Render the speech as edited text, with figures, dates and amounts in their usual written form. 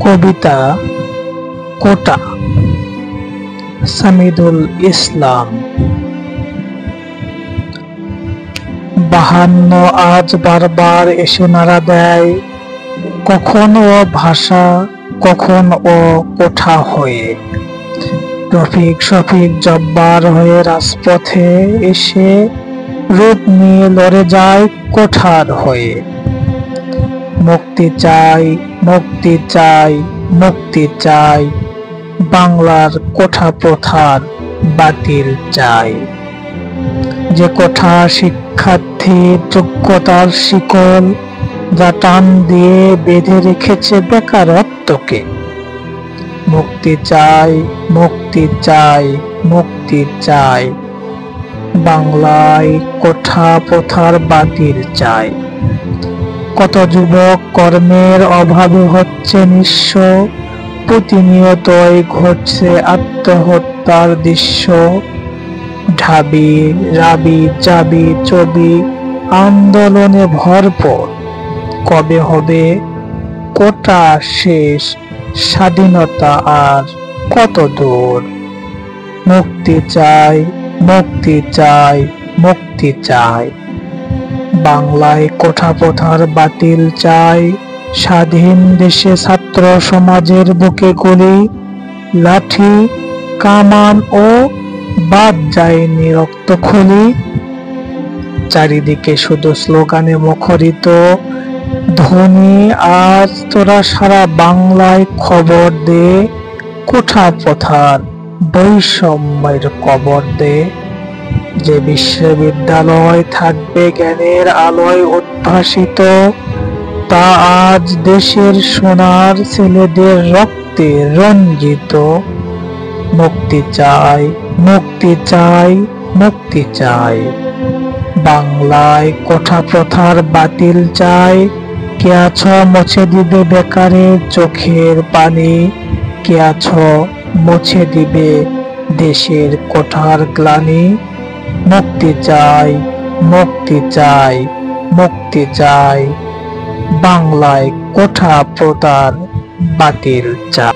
কবিতা কোটা, সামিদুল ইসলাম। 52 আজ বারবার এসে নাড়া দেয়, কখন ও ভাষা, কখন ও কোঠা হয়ে। রফিক শফিক জব্বার হয়ে রাজপথে এসে রূপ নিয়ে লড়ে যায় কোঠার হয়ে। মুক্তি চাই, মুক্তি চাই, মুক্তি চাই, বাংলার কোঠা প্রথার বাতিল চাই। যে কোঠা শিক্ষার্থীর যোগ্যতার শিকল, যা টান দিয়ে বেঁধে রেখেছে বেকারত্বকে। মুক্তি চাই, মুক্তি চাই, মুক্তি চাই, বাংলায় কোঠা প্রথার বাতিল চাই। কত যুবক কর্মের অভাবে হচ্ছে নিঃস্ব, প্রতিনিয়তই ঘটছে আত্মহত্যার দৃশ্য। ঢাবি রাবি জাবি চবি আন্দোলনে ভরপুর, কবে হবে কোটা শেষ, স্বাধীনতা আর কত দূর। মুক্তি চাই, মুক্তি চাই, মুক্তি চাই, বাংলায় কোঠা প্রথার বাতিল চাই। স্বাধীন দেশে ছাত্র সমাজের বুকে গুলি, লাঠি, কামান ও বাদ যায়নি রক্তক্ষয়ী। চারিদিকে শুধু স্লোগানে মুখরিত ধ্বনি, আজ তোরা সারা বাংলায় খবর দে, কোঠা প্রথার বৈষম্যের কবর দে। যে বিশ্ববিদ্যালয় থাকবে জ্ঞানের আলোয় উদ্ভাসিত, তা আজ দেশের সোনার ছেলেদের রক্তে রঞ্জিত। মুক্তি চাই, মুক্তি চাই, মুক্তি চাই, বাংলায় কোঠা প্রথার বাতিল চাই। কে আছো মুছে দিবে বেকারের চোখের পানি, কে আছো মুছে দিবে দেশের কোঠার গ্লানি। মুক্তি চাই, মুক্তি চাই, মুক্তি চাই, বাংলায় কোঠা প্রথার বাতিল চাই।